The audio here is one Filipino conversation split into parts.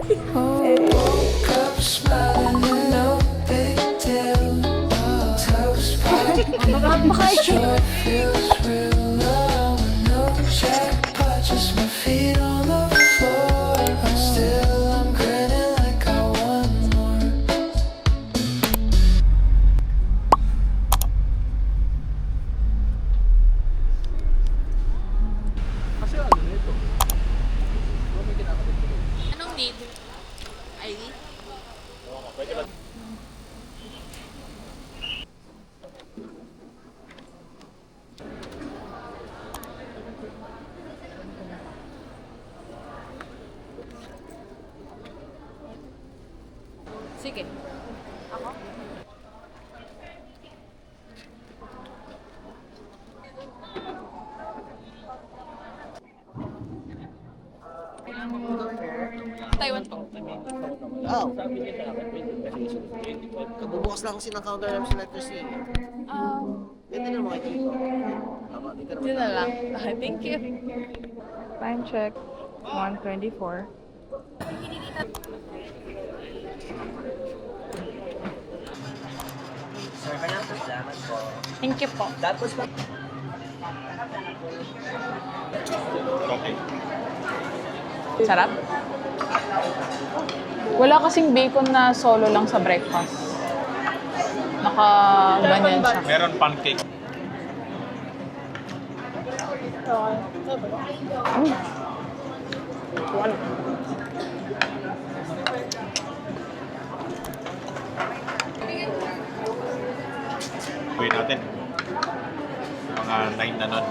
Woke up smiling and no big deal. Toast but joy feels real. Oh, no jackpot, just my feet on the floor. Still I'm grinning like I want more. Anong need? ID? Sige. Ako? Taiwan po. Oh. Kabubukas lang kasi ng counter namin selector C. Ganda na mga dito. Tama, dito naman. Yun na lang. Thank you. Time check, 1:24. Sir, kailangan po salamat po. Thank you po. Tapos pa. Sarap? Wala kasing bacon na solo lang sa breakfast. Naka-ganyan siya. Meron pancake. Uwi natin. Mga 9 na nun.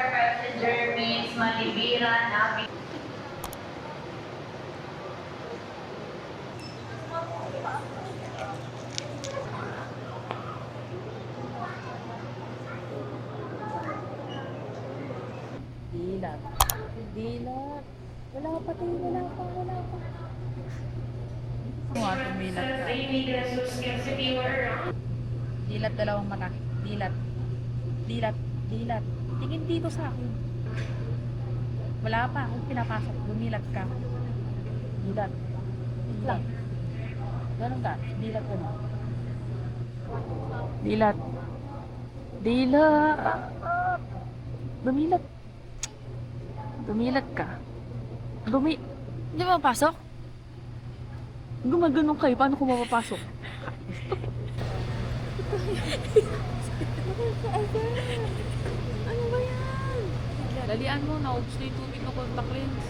Dilat. Dilat. Wala pa. Mga tumilat ka. Dilat, dalawang mata. Dilat. Dilat. Tingin dito sa akin. Wala pa akong pinapasok. Bumilat ka. Dilat. Wait lang. Ganun ka. Dilat ka na. Dilat. Bumilat. Dumilat ka. Di ba pasok? Gumaganon kayo. Paano ko mapapasok? Ano ba yan? Dalian mo. Naubos na yung tubig ng contact lens.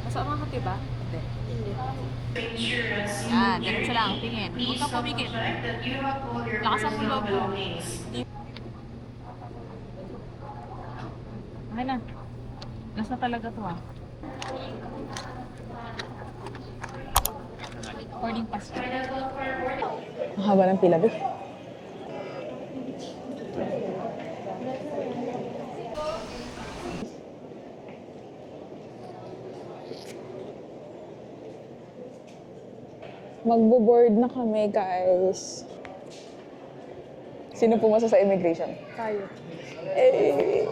Masama ka, diba? Hindi. Yan. Ganun siya lang. Tingin. Huwag kang pumikit. Lakasan mo loob mo. Okay na. Last na talaga to ah. Boarding pass. Mahaba ng pila, Bek. Magbo-board na kami, guys. Sino pumasa sa immigration? Tayo. Eh.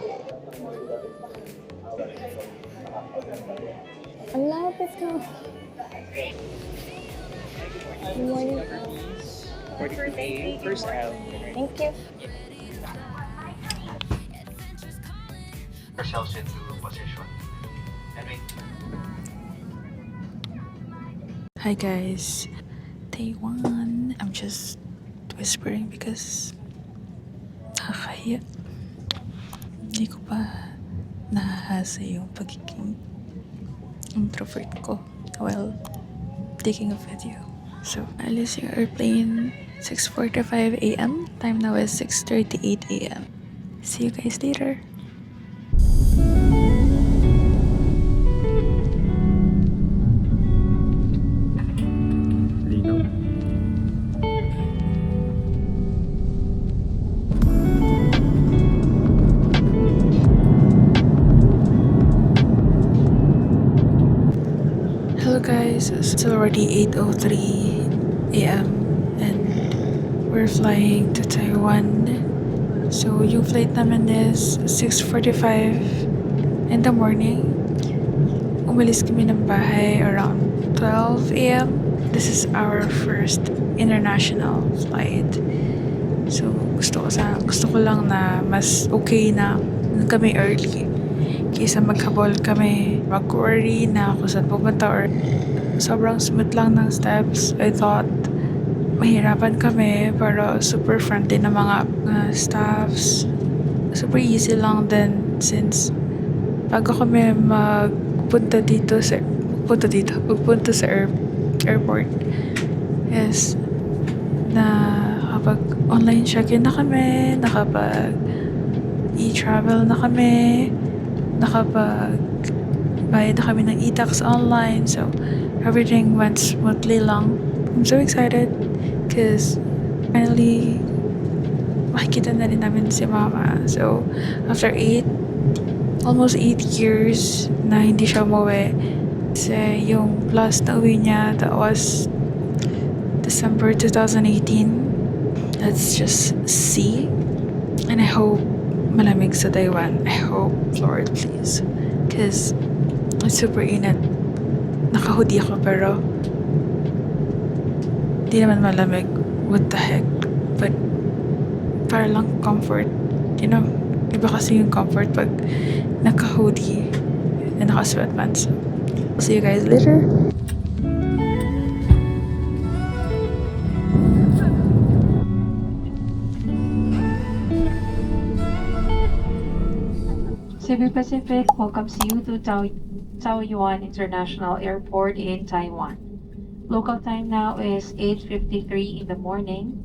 Ang lapit ka. Good morning. First aisle. Thank you. Ourselves into position. And wait. Hi guys, day 1. I'm just whispering because nakakahiya. Hindi ko pa nahahasa yung pagiging introvert ko while taking a video. So, alis yung airplane 6:45 a.m. Time now is 6:38 a.m. See you guys later. Hello guys, it's already 8:03 a.m. and we're flying to Taiwan. So yung flight naman is 6:45 in the morning. Umalis kami ng bahay around 12 a.m. This is our first international flight. So, gusto ko lang na mas okay na kami early. Kaysa maghabol kami, mag-worry na kung saan pupunta or sobrang smooth lang ng steps. I thought mahirapan kami pero super friendly na mga staffs. Super easy lang din since bago kami magpunta sa airport. Yes. Na kapag online check-in na kami, nakapag e-travel na kami, nakapag bayad na kami ng e-tax online. So, everything went smoothly lang. I'm so excited because finally makikita na rin namin si Mama. So, after almost 8 years na hindi siya umuwi. Kasi yung last na uwi niya, that was December 2018. Let's just see. And I hope malamig sa Taiwan. I hope, Lord, please. Because it's super init. Naka-hoodie ako pero di naman malamig. What the heck? But para lang comfort. You know, iba kasi yung comfort pag naka-hoodie and naka-sweatpants. See you guys later. Cebu Pacific welcomes you to Taoyuan International Airport in Taiwan. Local time now is 8:53 in the morning.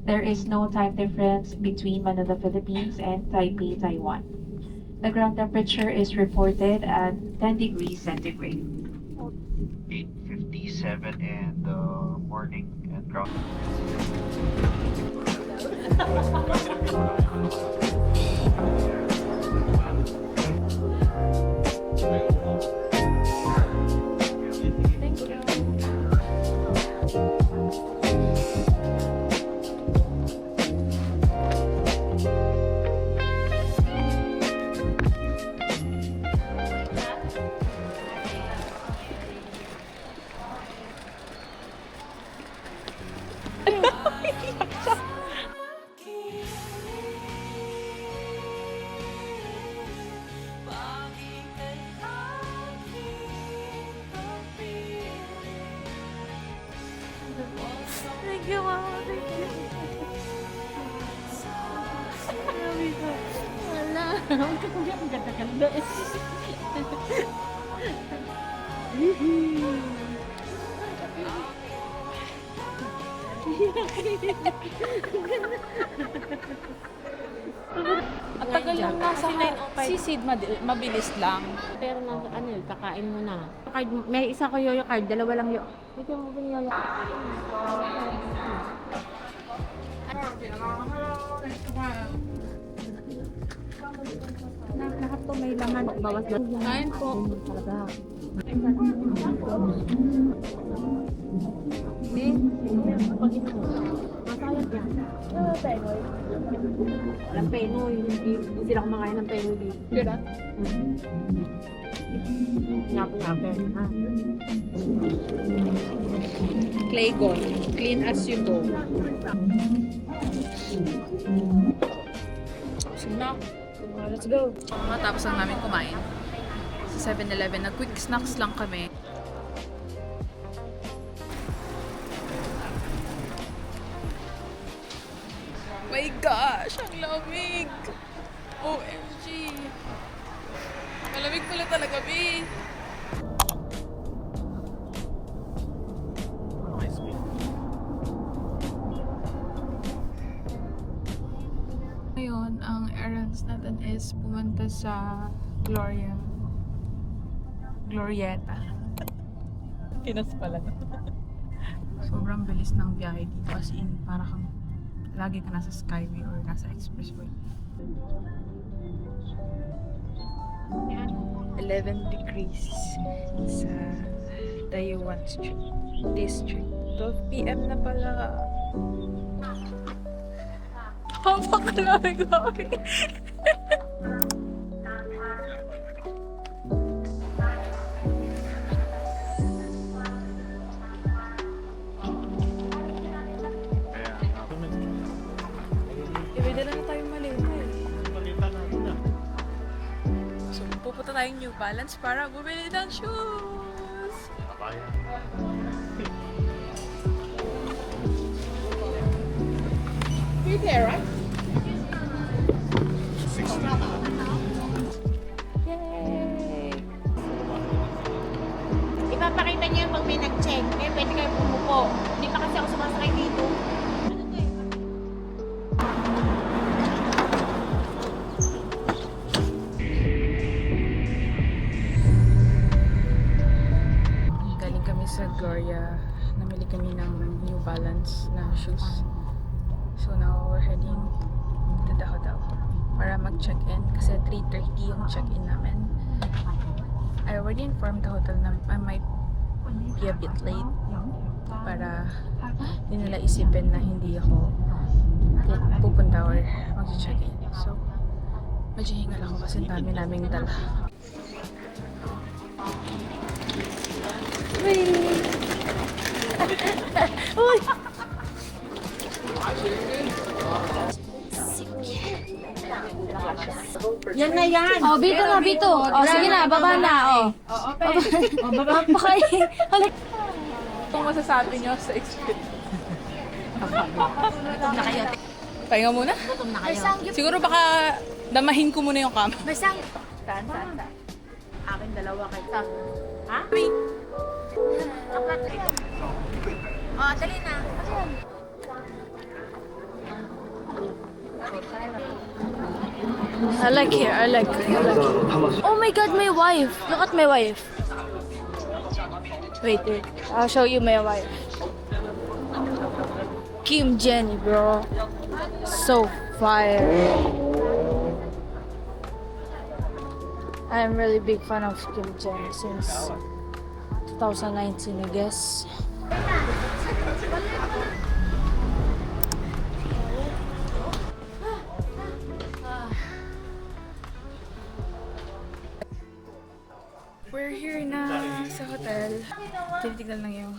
There is no time difference between Manila, Philippines and Taipei, Taiwan. The ground temperature is reported at 10 degrees centigrade. 8:57 in the morning and ground. Thank you, Mama. Thank you. Grabe ka. Wala. Huwag ka kuya. Ang ganda-ganda eh. Ang tagal lang nasa Si Sid, mabilis lang. Pero kakain mo na. Card, may isa ko yoyo card, dalawa lang yoyo. Ito mo din yoyo. Lahat to may laman. Bawas lang. Kain po. Talaga. Masayang yan. Penoy. Walang penoy. Hindi sila kumakain ng penoy dito. Good, Nyapo-nyapo. Ha? Claygon. Clean as you go. Let's go. Matapos lang namin kumain. Sa 7-Eleven, nag-quick snacks lang kami. My gosh! Ang lamig! OMG! Malamig pala talaga, B! Ngayon, ang errands natin is pumunta sa Glorieta. Pinas pala. Sobrang bilis ng biyahe dito. As in, para kang lagi ka nasa Skyway or nasa Expressway. 11 degrees sa Taiwan District. 12 p.m. na pala. Napakalamig kami. tayong New Balance para bumili ng shoes. Yay! Ipapakita niyo yung pag may nag-check. Kaya pwede kayo pumupo. Hindi pa kasi ako sumasakay dito. Galing kami sa Gloria. Namili kami ng New Balance na shoes. So now we're heading to the hotel para mag-check-in kasi 3:30 yung check-in namin. I already informed the hotel na I might be a bit late para hindi nila isipin na hindi ako pupunta or mag-check-in. So, medyo hingal ako kasi ang dami naming dala. Uy! Yan na yan. Oh, Bito na, Bito. Oh, sige na, baba na, oh. O, baba. Baka, halik. Kung masasabi niyo sa experience. Gutom na kayo. Pahinga muna? Gutom na kayo. Siguro baka damahin ko muna yung kama. May sang... Saan? Akin dalawa kayo. Ha? Oh, dali na. I like here, I like here. Oh my god, my wife. Look at my wife. Wait. I'll show you my wife. Kim Jenny, bro. So fire. I'm really big fan of Kim Jenny since 2019, I guess. We're here na sa hotel. Tinitignan lang yung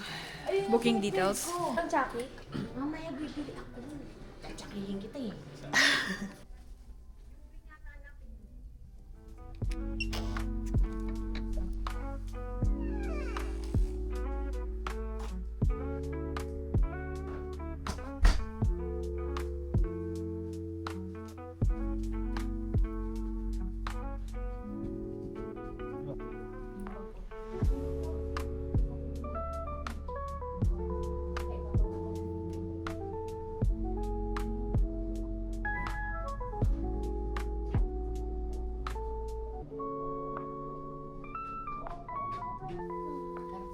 booking details. Ang Jackie? Mamaya bibili ako. Tsakihin kita eh.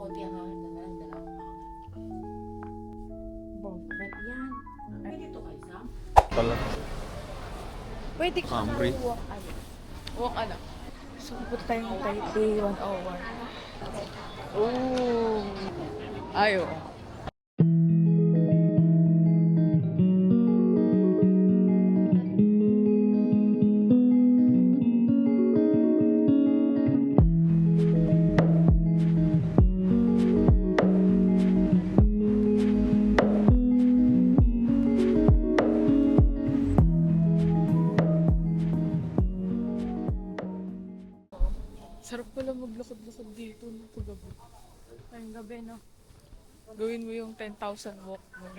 Konti ang hangin na lang, Bombrek yan. Dito kayo, Sam? Pwede ka na walk ano. Walk ano. So, pupunta tayong Taipei 101. Oh! Ayo. Sarap pala maglakad-lakad dito ng paggabi. Ngayong gabi, no? Gawin mo yung 10,000 walk mo.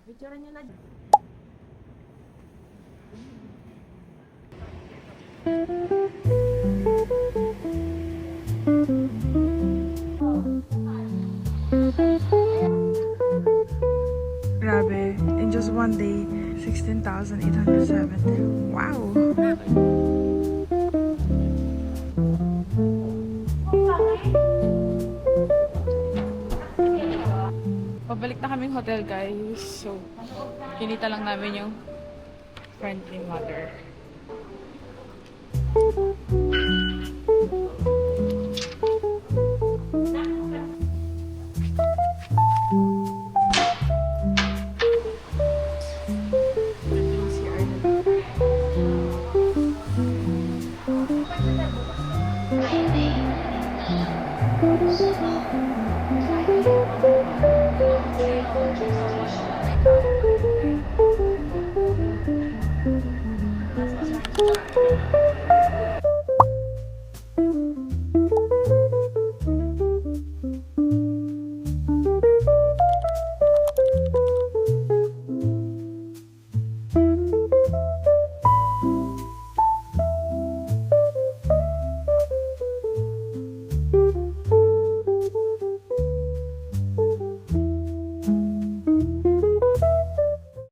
Picturean nyo na. Grabe. In just one day, 16,807. Wow! Pabalik na kaming hotel, guys. So, kinita lang namin yung friendly mother.